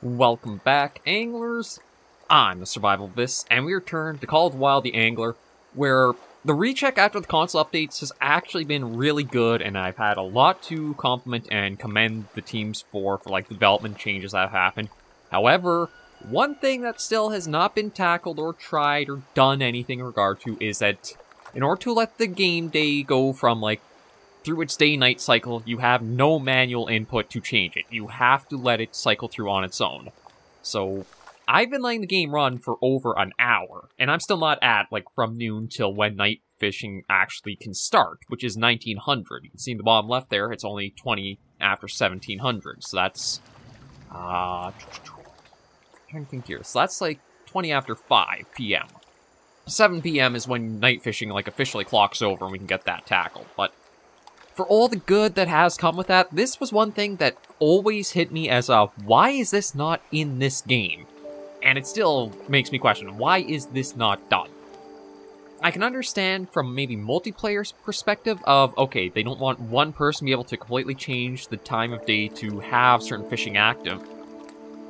Welcome back, anglers. I'm the Survivalist, and we return to Call of the Wild the Angler, where the recheck after the console updates has actually been really good, and I've had a lot to compliment and commend the teams for like, development changes that have happened. However, one thing that still has not been tackled or tried or done anything in regard to is that in order to let the game day go from, like, through its day-night cycle, you have no manual input to change it. You have to let it cycle through on its own. So, I've been letting the game run for over an hour, and I'm still not at, like, from noon till when night fishing actually can start, which is 1900. You can see in the bottom left there, it's only 20 after 1700, so that's, I'm trying to think here. So that's, like, 20 after 5 p.m. 7 p.m. is when night fishing, like, officially clocks over and we can get that tackled, but for all the good that has come with that, this was one thing that always hit me as a, why is this not in this game? And it still makes me question, why is this not done? I can understand from maybe multiplayer's perspective of, okay, they don't want one person to be able to completely change the time of day to have certain fishing active.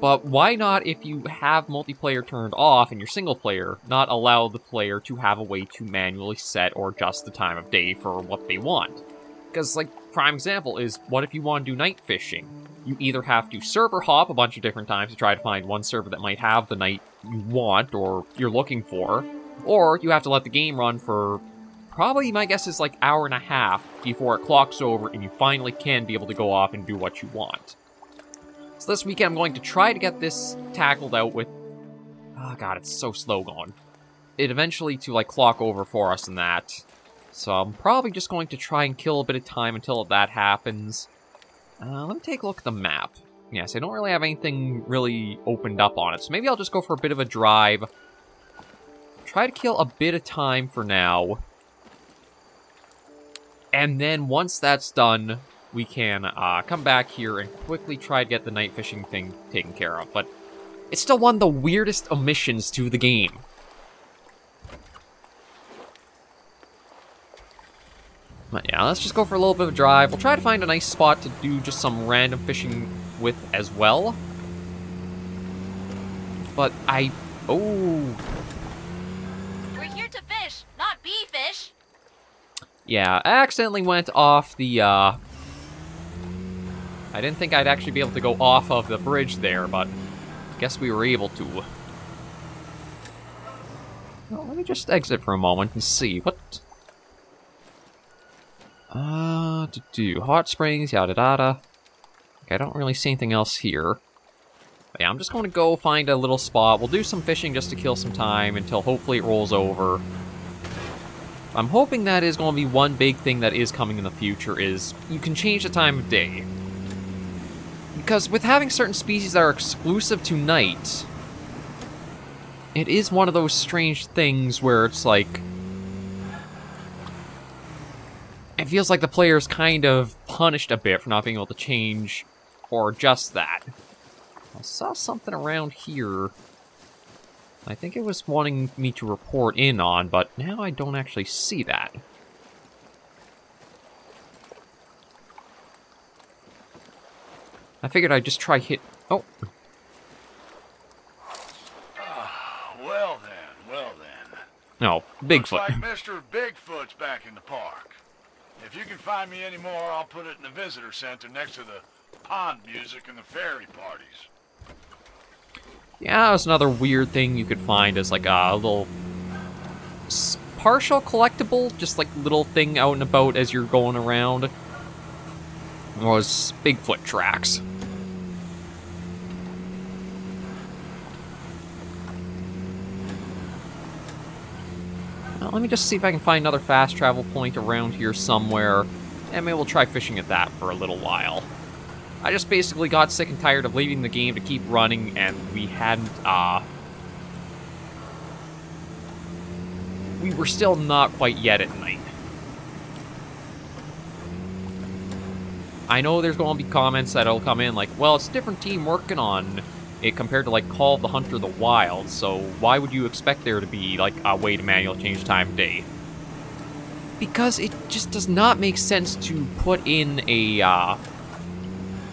But why not, if you have multiplayer turned off and you're single player, not allow the player to have a way to manually set or adjust the time of day for what they want? Because, like, prime example is, what if you want to do night fishing? You either have to server hop a bunch of different times to try to find one server that might have the night you want or you're looking for, or you have to let the game run for probably, my guess is, like, hour and a half before it clocks over and you finally can be able to go off and do what you want. So this weekend I'm going to try to get this tackled out with... Oh god, it's so slow going. It eventually to, like, clock over for us and that. So I'm probably just going to try and kill a bit of time until that happens. Let me take a look at the map. Yes, I don't really have anything really opened up on it, so maybe I'll just go for a bit of a drive. Try to kill a bit of time for now. And then once that's done, we can come back here and quickly try to get the night fishing thing taken care of. But it's still one of the weirdest omissions to the game. But yeah, let's just go for a little bit of a drive. We'll try to find a nice spot to do just some random fishing with as well. But oh. We're here to fish, not be fish. Yeah, I accidentally went off the, I didn't think I'd actually be able to go off of the bridge there, but I guess we were able to. Well, let me just exit for a moment and see what... hot springs, yada yada. Okay, I don't really see anything else here. But yeah, I'm just going to go find a little spot. We'll do some fishing just to kill some time until hopefully it rolls over. I'm hoping that is going to be one big thing that is coming in the future is you can change the time of day. Because with having certain species that are exclusive to night, it is one of those strange things where it's like, it feels like the player's kind of punished a bit for not being able to change or adjust that. I saw something around here I think it was wanting me to report in on, but now I don't actually see that. I figured I'd just try hit... Oh. Well then. No, Bigfoot. Looks like Mr. Bigfoot's back in the park. If you can find me any more, I'll put it in the visitor center next to the pond music and the fairy parties. Yeah, that's another weird thing you could find as like a little partial collectible, just like little thing out and about as you're going around. Was Bigfoot tracks. Well, let me just see if I can find another fast travel point around here somewhere, and maybe we'll try fishing at that for a little while. I just basically got sick and tired of leaving the game to keep running, and we hadn't, we were still not quite yet at night. I know there's going to be comments that'll come in like, well, it's a different team working on it compared to, like, Call of the Hunter the Wild, so why would you expect there to be, like, a way to manually change time of day? Because it just does not make sense to put in a,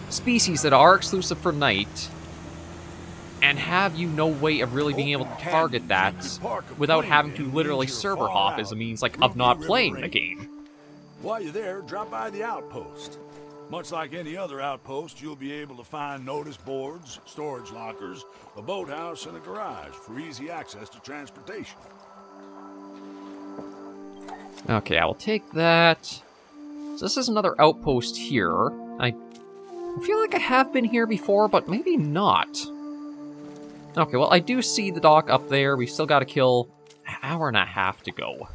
species that are exclusive for night and have you no way of really being able to target that without having to literally server hop as a means like of not playing the game. While you're there, drop by the outpost. Much like any other outpost, you'll be able to find notice boards, storage lockers, a boathouse, and a garage for easy access to transportation. Okay, I will take that. So this is another outpost here. I feel like I have been here before, but maybe not. Okay, well, I do see the dock up there. We still got to kill an hour and a half to go.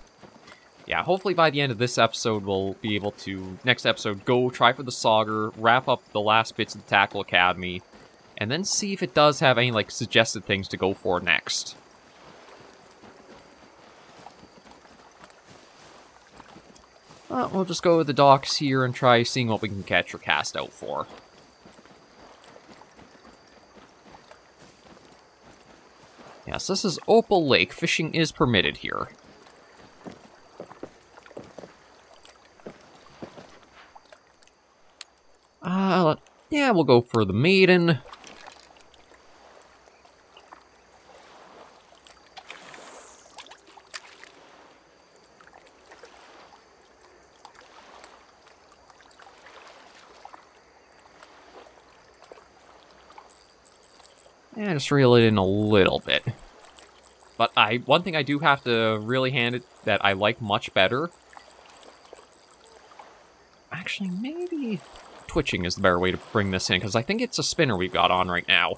Yeah, hopefully by the end of this episode, we'll be able to, next episode, go try for the Sauger, wrap up the last bits of the Tackle Academy, and then see if it does have any, like, suggested things to go for next. We'll just go to the docks here and try seeing what we can catch or cast out for. Yes, this is Opal Lake. Fishing is permitted here. Yeah, we'll go for the Maiden. Yeah, just reel it in a little bit. But one thing I do have to really hand it that I like much better. Actually, maybe twitching is the better way to bring this in, because I think it's a spinner we've got on right now.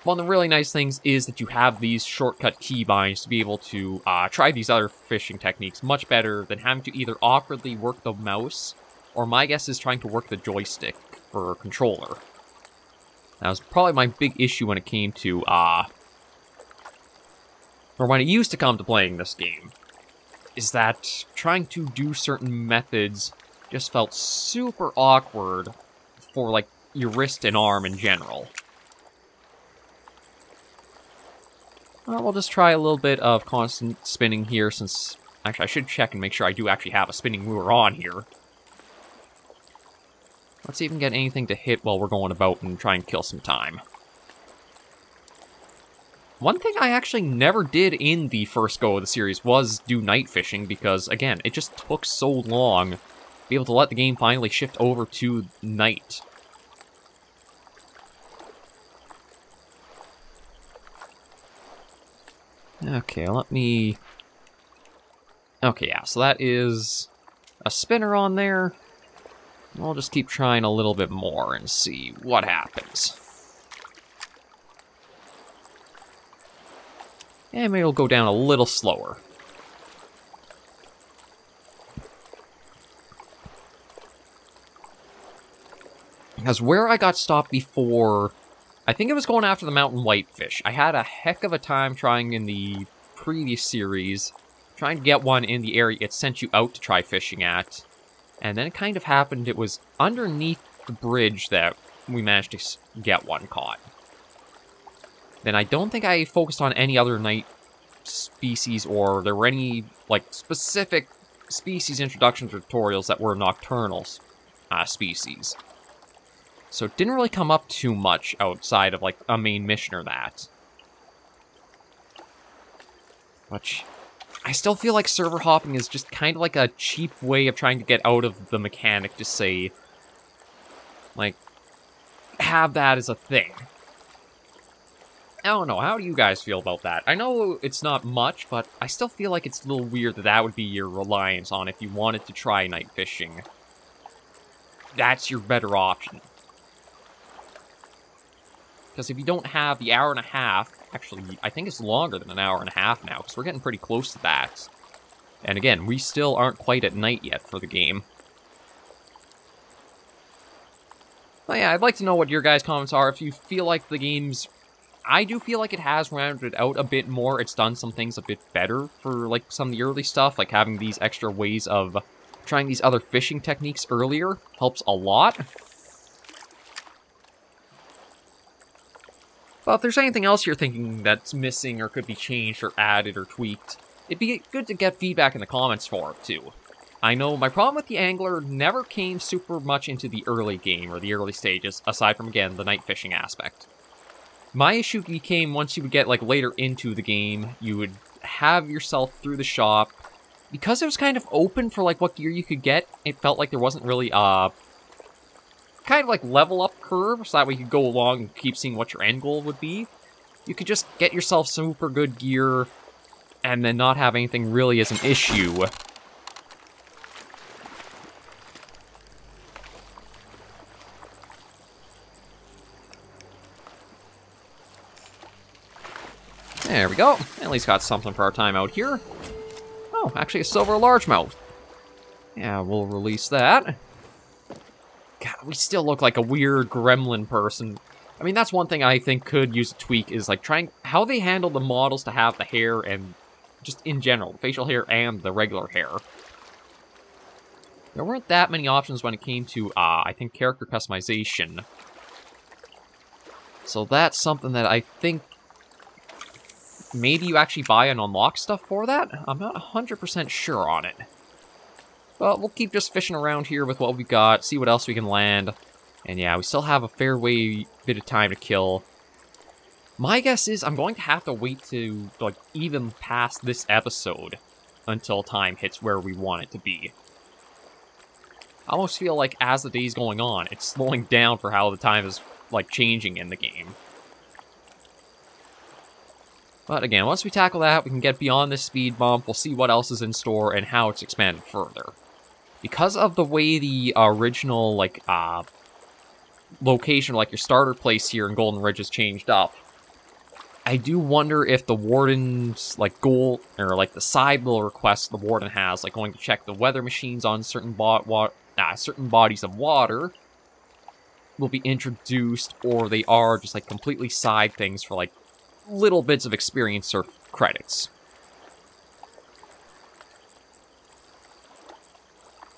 One of the really nice things is that you have these shortcut keybinds to be able to try these other fishing techniques much better than having to either awkwardly work the mouse, or my guess is trying to work the joystick for a controller. That was probably my big issue when it came to, or when it used to come to playing this game, is that trying to do certain methods just felt super awkward for, like, your wrist and arm in general. Well, we'll just try a little bit of constant spinning here, since... Actually, I should check and make sure I do actually have a spinning lure on here. Let's see if we can get anything to hit while we're going about and try and kill some time. One thing I actually never did in the first go of the series was do night fishing, because, again, it just took so long to be able to let the game finally shift over to night. Okay, let me... Okay, yeah, so that is a spinner on there. We'll just keep trying a little bit more and see what happens. And maybe it'll go down a little slower. Because where I got stopped before, I think it was going after the mountain whitefish. I had a heck of a time trying in the previous series, trying to get one in the area it sent you out to try fishing at. And then it kind of happened, it was underneath the bridge that we managed to get one caught. Then I don't think I focused on any other night species, or there were any, like, specific species introduction tutorials that were nocturnal species. So it didn't really come up too much outside of, like, a main mission or that. Which, I still feel like server hopping is just kind of like a cheap way of trying to get out of the mechanic to say, like, have that as a thing. I don't know, how do you guys feel about that? I know it's not much, but I still feel like it's a little weird that that would be your reliance on if you wanted to try night fishing. That's your better option. Because if you don't have the hour and a half, actually, I think it's longer than an hour and a half now, because we're getting pretty close to that. And again, we still aren't quite at night yet for the game. But yeah, I'd like to know what your guys' comments are. If you feel like the game's... I do feel like it has rounded out a bit more. It's done some things a bit better for, like, some of the early stuff, like having these extra ways of trying these other fishing techniques earlier helps a lot. But if there's anything else you're thinking that's missing or could be changed or added or tweaked, it'd be good to get feedback in the comments for it, too. I know my problem with the angler never came super much into the early game, or the early stages, aside from, again, the night fishing aspect. My issue became once you would get, like, later into the game, you would have yourself through the shop. Because it was kind of open for, like, what gear you could get, it felt like there wasn't really a kind of, like, level up curve, so that way you could go along and keep seeing what your end goal would be. You could just get yourself super good gear, and then not have anything really as an issue. There we go. At least got something for our time out here. Oh, actually a silver largemouth. Yeah, we'll release that. God, we still look like a weird gremlin person. I mean, that's one thing I think could use a tweak, is like trying how they handle the models to have the hair and just in general, facial hair and the regular hair. There weren't that many options when it came to, I think, character customization. So that's something that I think maybe you actually buy and unlock stuff for that? I'm not 100% sure on it. But we'll keep just fishing around here with what we got, see what else we can land. And yeah, we still have a fair bit of time to kill. My guess is I'm going to have to wait to, like, even past this episode until time hits where we want it to be. I almost feel like as the day's going on, it's slowing down for how the time is, like, changing in the game. But again, once we tackle that, we can get beyond this speed bump, we'll see what else is in store and how it's expanded further. Because of the way the original, like, location, like your starter place here in Golden Ridge has changed up, I do wonder if the Warden's, like, goal, or, like, the side little request the Warden has, like, going to check the weather machines on certain bodies of water, will be introduced, or they are just, like, completely side things for, like, little bits of experience or credits.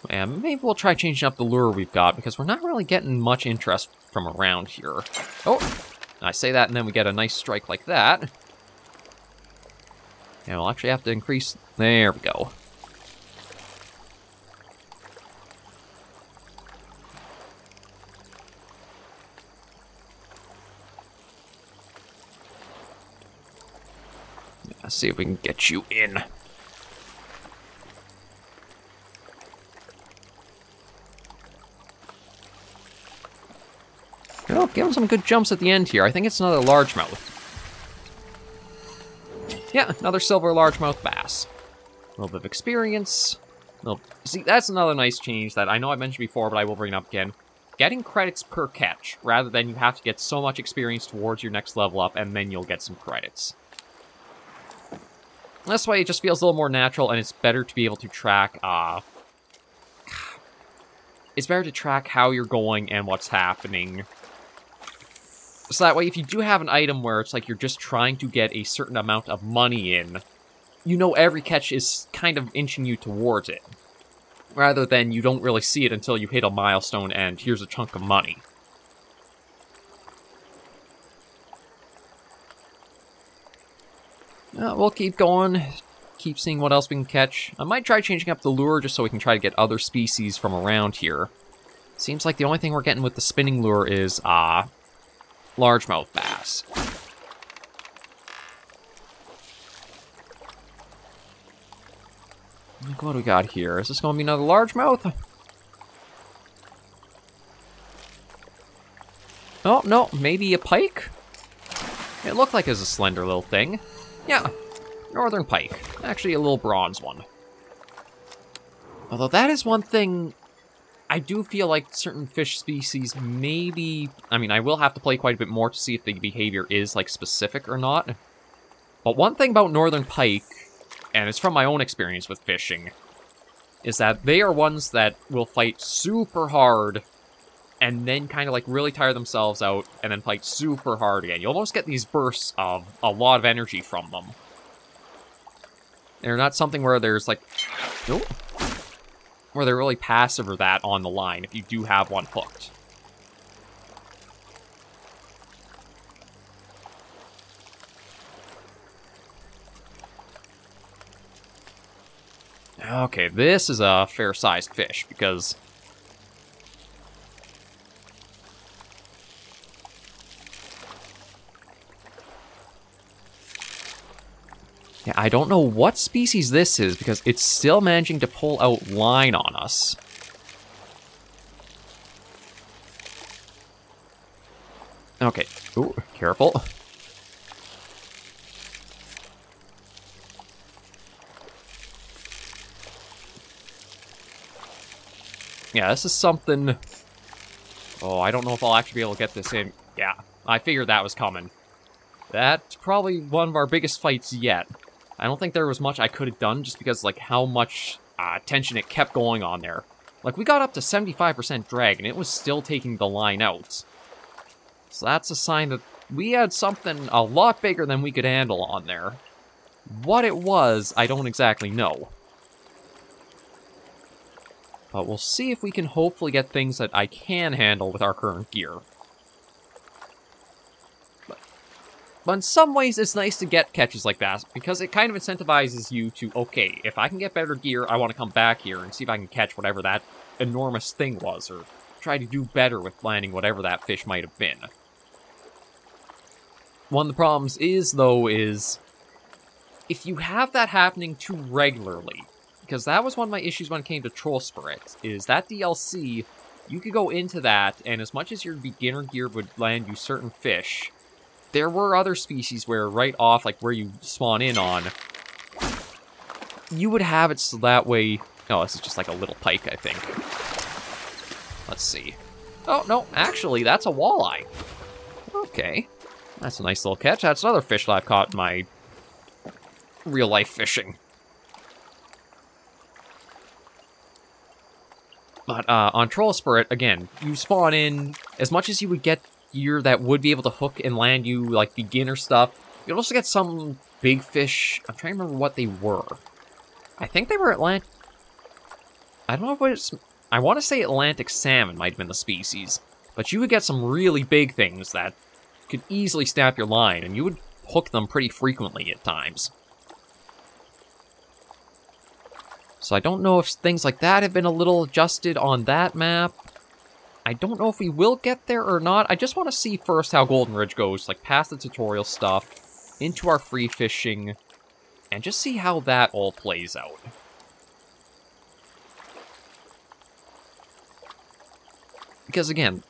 And maybe we'll try changing up the lure we've got, because we're not really getting much interest from around here. Oh, I say that and then we get a nice strike like that. And we'll actually have to increase... There we go. Let's see if we can get you in. Oh, give him some good jumps at the end here. I think it's another largemouth. Yeah, another silver largemouth bass. A little bit of experience. See, that's another nice change that I know I mentioned before, but I will bring it up again. Getting credits per catch, rather than you have to get so much experience towards your next level up, and then you'll get some credits. This way, it just feels a little more natural, and it's better to be able to track, it's better to track how you're going and what's happening. So that way, if you do have an item where it's like you're just trying to get a certain amount of money in, you know every catch is kind of inching you towards it. Rather than you don't really see it until you hit a milestone and here's a chunk of money. We'll keep going, keep seeing what else we can catch. I might try changing up the lure just so we can try to get other species from around here. Seems like the only thing we're getting with the spinning lure is, largemouth bass. What do we got here? Is this going to be another largemouth? Oh, no, maybe a pike? It looked like it was a slender little thing. Yeah, northern pike. Actually, a little bronze one. Although that is one thing, I do feel like certain fish species maybe... I mean, I will have to play quite a bit more to see if the behavior is, like, specific or not. But one thing about northern pike, and it's from my own experience with fishing, is that they are ones that will fight super hard and then kind of like really tire themselves out and then fight super hard again. You almost get these bursts of a lot of energy from them. They're not something where there's like, nope, where they're really passive or that on the line if you do have one hooked. Okay, this is a fair-sized fish, because... yeah, I don't know what species this is, because it's still managing to pull out line on us. Okay. Ooh, careful. Yeah, this is something... oh, I don't know if I'll actually be able to get this in. Yeah, I figured that was coming. That's probably one of our biggest fights yet. I don't think there was much I could have done just because, like, how much tension it kept going on there. Like, we got up to 75% drag, and it was still taking the line out. So that's a sign that we had something a lot bigger than we could handle on there. What it was, I don't exactly know. But we'll see if we can hopefully get things that I can handle with our current gear. But in some ways, it's nice to get catches like that, because it kind of incentivizes you to, okay, if I can get better gear, I want to come back here and see if I can catch whatever that enormous thing was, or try to do better with landing whatever that fish might have been. One of the problems is, if you have that happening too regularly, because that was one of my issues when it came to Troll Spirit, is that DLC, you could go into that, and as much as your beginner gear would land you certain fish, there were other species where right off, like where you spawn in on, you would have it so that way... oh, this is just like a little pike, I think. Let's see. Oh, no, actually, that's a walleye. Okay. That's a nice little catch. That's another fish that I've caught in my real-life fishing. But on Troll Spirit, again, you spawn in, as much as you would get gear that would be able to hook and land you, like, beginner stuff, you'd also get some big fish. I'm trying to remember what they were. I think they were Atlantic... I don't know if it's... I want to say Atlantic salmon might have been the species. But you would get some really big things that could easily snap your line, and you would hook them pretty frequently at times. So I don't know if things like that have been a little adjusted on that map. I don't know if we will get there or not. I just want to see first how Golden Ridge goes, like past the tutorial stuff, into our free fishing, and just see how that all plays out. Because again,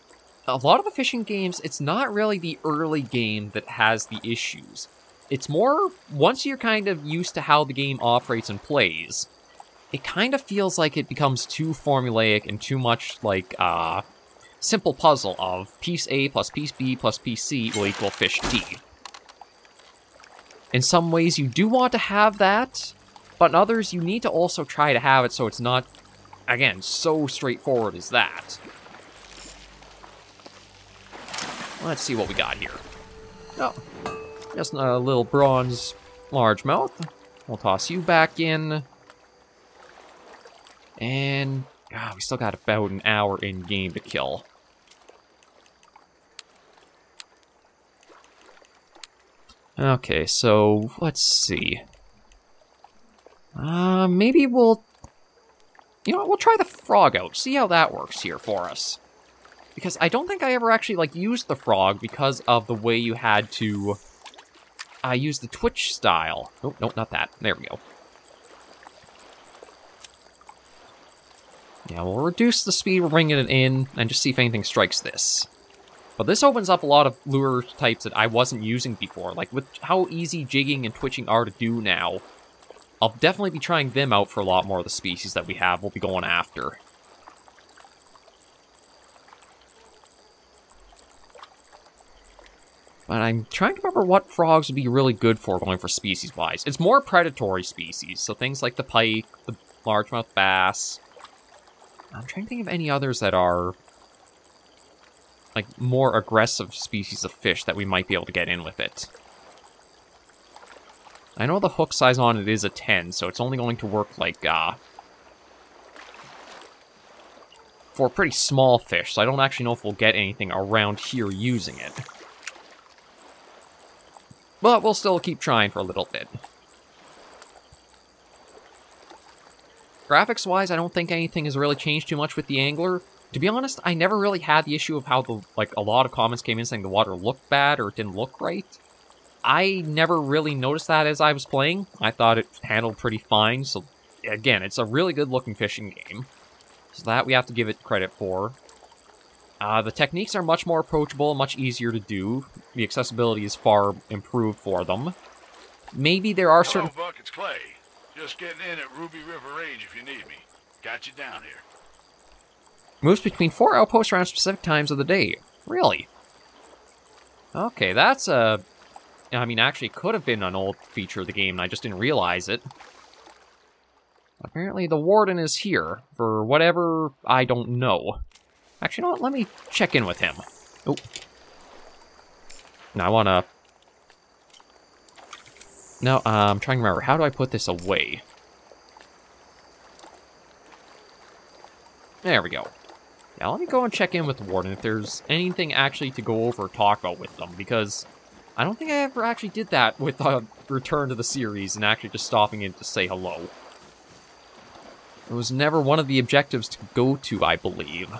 a lot of the fishing games, it's not really the early game that has the issues. It's more, once you're kind of used to how the game operates and plays, it kind of feels like it becomes too formulaic and too much like, simple puzzle of piece A plus piece B plus piece C will equal fish D. In some ways, you do want to have that, but in others, you need to also try to have it so it's not, again, so straightforward as that. Let's see what we got here. Oh, just a little bronze largemouth. We'll toss you back in. And we still got about an hour in game to kill. Okay, so let's see. Maybe we'll... you know what, we'll try the frog out, see how that works here for us. Because I don't think I ever actually, like, used the frog because of the way you had to use the Twitch style. Oh, no, not that. There we go. Yeah, we'll reduce the speed we're bringing it in and just see if anything strikes this. But this opens up a lot of lure types that I wasn't using before. Like, with how easy jigging and twitching are to do now, I'll definitely be trying them out for a lot more of the species that we have we'll be going after. But I'm trying to remember what frogs would be really good for going for species-wise. It's more predatory species, so things like the pike, the largemouth bass. I'm trying to think of any others that are like more aggressive species of fish that we might be able to get in with it. I know the hook size on it is a 10, so it's only going to work like for pretty small fish, so I don't actually know if we'll get anything around here using it. But we'll still keep trying for a little bit. Graphics-wise, I don't think anything has really changed too much with the Angler. To be honest, I never really had the issue of how a lot of comments came in saying the water looked bad or it didn't look right. I never really noticed that as I was playing. I thought it handled pretty fine, so again, it's a really good-looking fishing game. So that we have to give it credit for. The techniques are much more approachable, much easier to do. The accessibility is far improved for them. Maybe there are certain... Hello, Buck, it's Clay. Just getting in at Ruby River Range if you need me. Got you down here. Moves between 4 outposts around specific times of the day. Really? Okay, that's a... I mean, actually, it could have been an old feature of the game, and I just didn't realize it. Apparently, the Warden is here. For whatever, I don't know. Actually, you know what? Let me check in with him. Oh. Now, I want to... No, I'm trying to remember. How do I put this away? There we go. Now, let me go and check in with the Warden if there's anything actually to go over or talk about with them, because I don't think I ever actually did that with Return to the series and actually just stopping in to say hello. It was never one of the objectives to go to, I believe.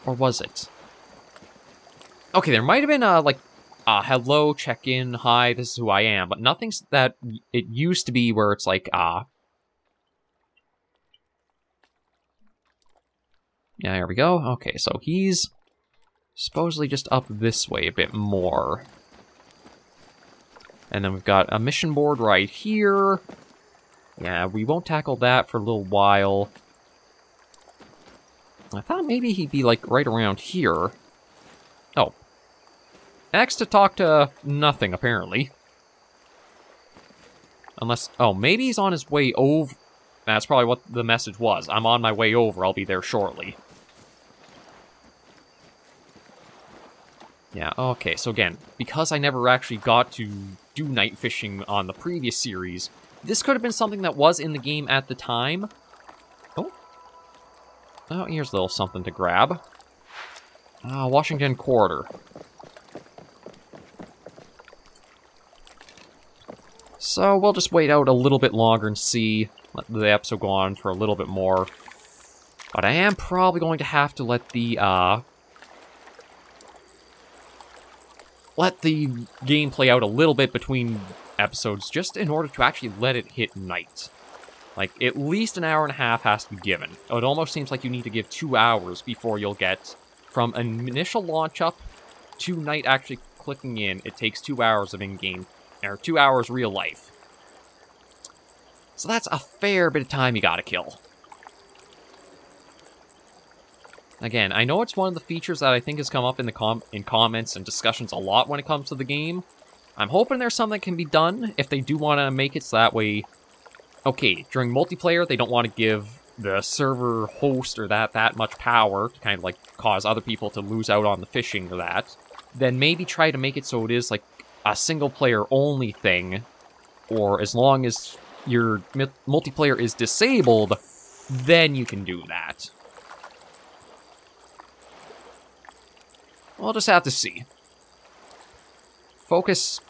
Or was it? Okay, there might have been hello, check-in, hi, this is who I am, but nothing's that it used to be where it's like, Yeah, there we go. Okay, so he's supposedly just up this way a bit more. And then we've got a mission board right here. Yeah, we won't tackle that for a little while. I thought maybe he'd be, like, right around here. Oh. X to talk to nothing, apparently. Unless... Oh, maybe he's on his way over. That's probably what the message was. I'm on my way over. I'll be there shortly. Yeah, okay, so again, because I never actually got to do night fishing on the previous series, this could have been something that was in the game at the time. Oh. Oh, here's a little something to grab. Washington Quarter. So we'll just wait out a little bit longer and see. Let the episode go on for a little bit more. But I am probably going to have to let the game play out a little bit between episodes just in order to actually let it hit night. Like, at least an hour and a half has to be given. It almost seems like you need to give 2 hours before you'll get from an initial launch up to night actually clicking in. It takes 2 hours of in-game, or 2 hours real life. So that's a fair bit of time you gotta kill. Again, I know it's one of the features that I think has come up in the comments and discussions a lot when it comes to the game. I'm hoping there's something that can be done if they do want to make it so that way... Okay, during multiplayer, they don't want to give the server host or that much power to kind of, like, cause other people to lose out on the fishing or that. Then maybe try to make it so it is, like, a single-player-only thing. Or as long as your multiplayer is disabled, then you can do that. We'll just have to see. Focus...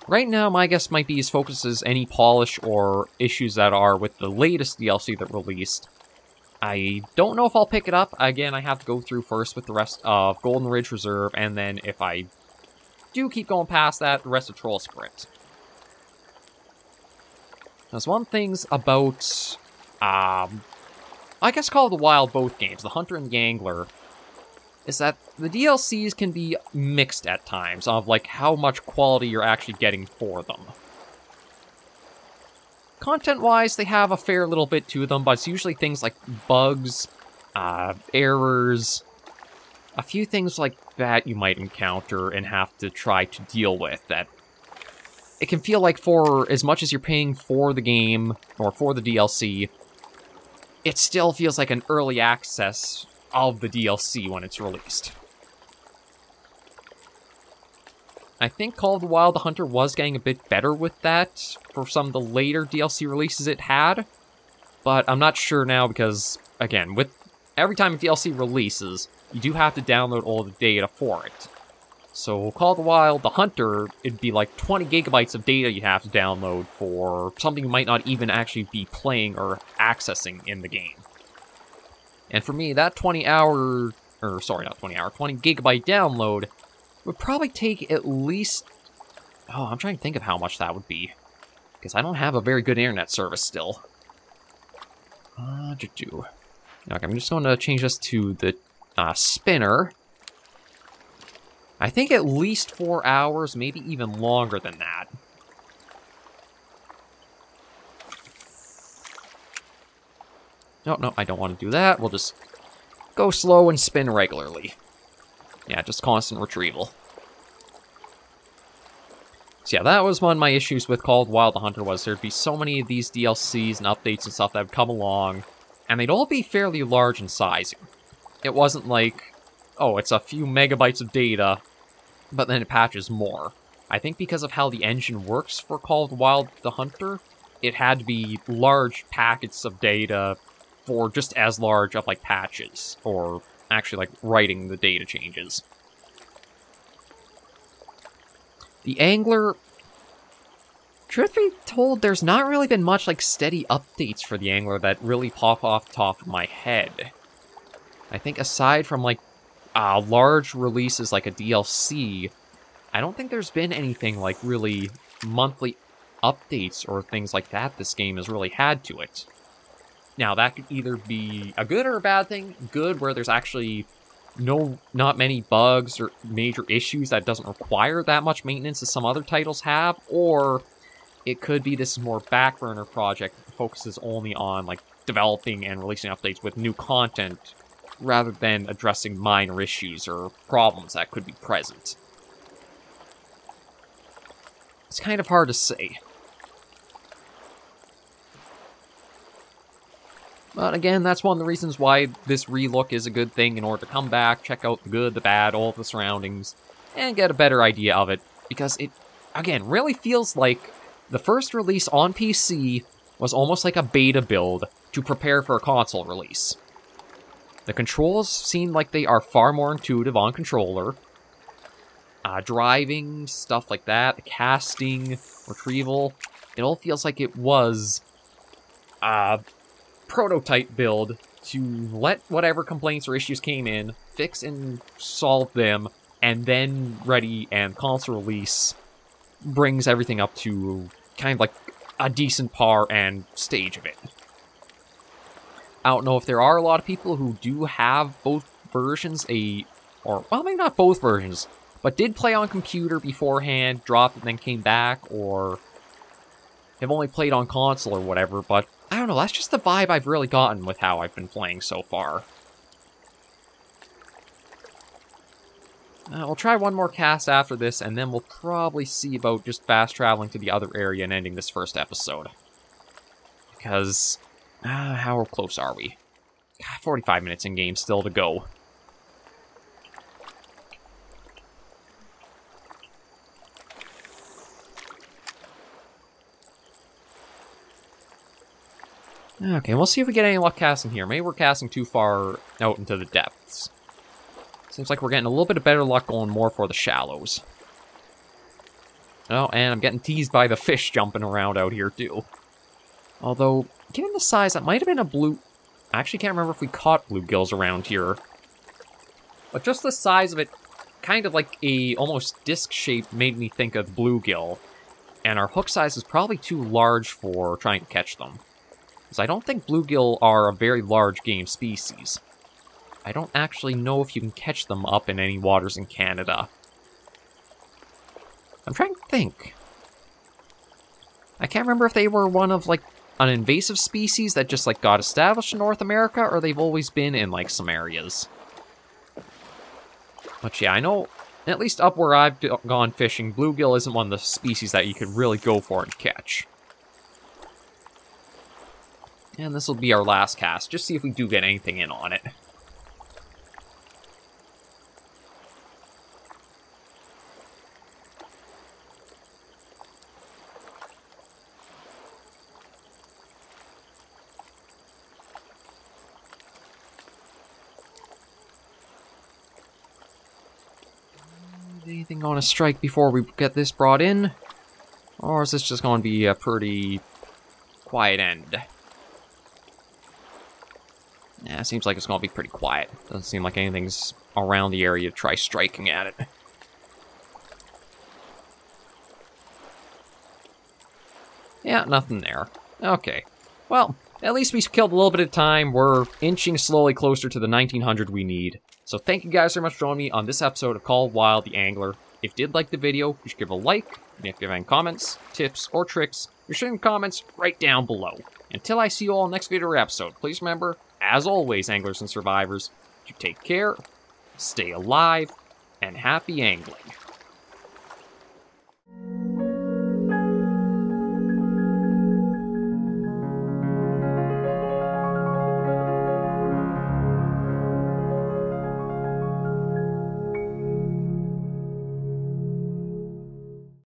Right now, my guess might be as focus as any polish or issues that are with the latest DLC that released. I don't know if I'll pick it up. Again, I have to go through first with the rest of Golden Ridge Reserve, and then if I do keep going past that, the rest of Troll Sprint. There's one things about... I guess Call of the Wild both games, the Hunter and the Angler, is that the DLCs can be mixed at times, of like how much quality you're actually getting for them. Content-wise, they have a fair little bit to them, but it's usually things like bugs, errors, a few things like that you might encounter and have to try to deal with, that it can feel like for as much as you're paying for the game, or for the DLC, it still feels like an early access of the DLC when it's released. I think Call of the Wild the Hunter was getting a bit better with that for some of the later DLC releases it had, but I'm not sure now because, again, with every time a DLC releases, you do have to download all the data for it. So Call of the Wild, the Hunter, it'd be like 20 gigabytes of data you'd have to download for something you might not even actually be playing or accessing in the game. And for me, that 20 gigabyte download would probably take at least... Oh, I'm trying to think of how much that would be. Because I don't have a very good internet service still. Okay, I'm just going to change this to the spinner. I think at least 4 hours, maybe even longer than that. No, I don't want to do that. We'll just go slow and spin regularly. Yeah, just constant retrieval. So yeah, that was one of my issues with Call of Wild the Hunter, was there'd be so many of these DLCs and updates and stuff that would come along, and they'd all be fairly large in sizing. It wasn't like, oh, it's a few megabytes of data, but then it patches more. I think because of how the engine works for Call of Wild the Hunter, it had to be large packets of data for just as large of, like, patches, or actually, like, writing the data changes. The Angler, truth be told, there's not really been much, like, steady updates for the Angler that really pop off the top of my head. I think aside from, like, large releases like a DLC, I don't think there's been anything like really monthly updates or things like that this game has really had to it. Now, that could either be a good or a bad thing. Good, where there's actually not many bugs or major issues that doesn't require that much maintenance as some other titles have, or it could be this more back burner project that focuses only on like developing and releasing updates with new content rather than addressing minor issues or problems that could be present. It's kind of hard to say. But again, that's one of the reasons why this relook is a good thing, in order to come back, check out the good, the bad, all of the surroundings, and get a better idea of it. Because it, again, really feels like the first release on PC was almost like a beta build to prepare for a console release. The controls seem like they are far more intuitive on controller. Driving, stuff like that, the casting, retrieval, it all feels like it was prototype build to let whatever complaints or issues came in, fix and solve them, and then ready and console release brings everything up to kind of like a decent par and stage of it. I don't know if there are a lot of people who do have both versions, well, maybe not both versions, but did play on computer beforehand, dropped and then came back, or have only played on console or whatever, but I don't know, that's just the vibe I've really gotten with how I've been playing so far. We'll try one more cast after this, and then we'll probably see about just fast traveling to the other area and ending this first episode. Because, how close are we? 45 minutes in game still to go. Okay, we'll see if we get any luck casting here. Maybe we're casting too far out into the depths. Seems like we're getting a little bit of better luck going more for the shallows. Oh, and I'm getting teased by the fish jumping around out here, too. Although, given the size, that might have been a blue... I actually can't remember if we caught bluegills around here. But just the size of it, kind of like a almost disc shape, made me think of bluegill. And our hook size is probably too large for trying to catch them. Because I don't think bluegill are a very large game species. I don't actually know if you can catch them up in any waters in Canada. I'm trying to think. I can't remember if they were one of, like, an invasive species that just, like, got established in North America, or they've always been in, like, some areas. But yeah, I know, at least up where I've gone fishing, bluegill isn't one of the species that you could really go for and catch. And this will be our last cast, just see if we do get anything in on it. Anything going to strike before we get this brought in? Or is this just going to be a pretty quiet end? Yeah, it seems like it's going to be pretty quiet. Doesn't seem like anything's around the area to try striking at it. Yeah, nothing there. Okay. Well, at least we killed a little bit of time. We're inching slowly closer to the 1900 we need. So thank you guys very much for joining me on this episode of Call of Wild the Angler. If you did like the video, you should give a like. And if you have any comments, tips, or tricks, you should leave comments right down below. Until I see you all next video or episode, please remember, as always, anglers and survivors, to take care, stay alive, and happy angling.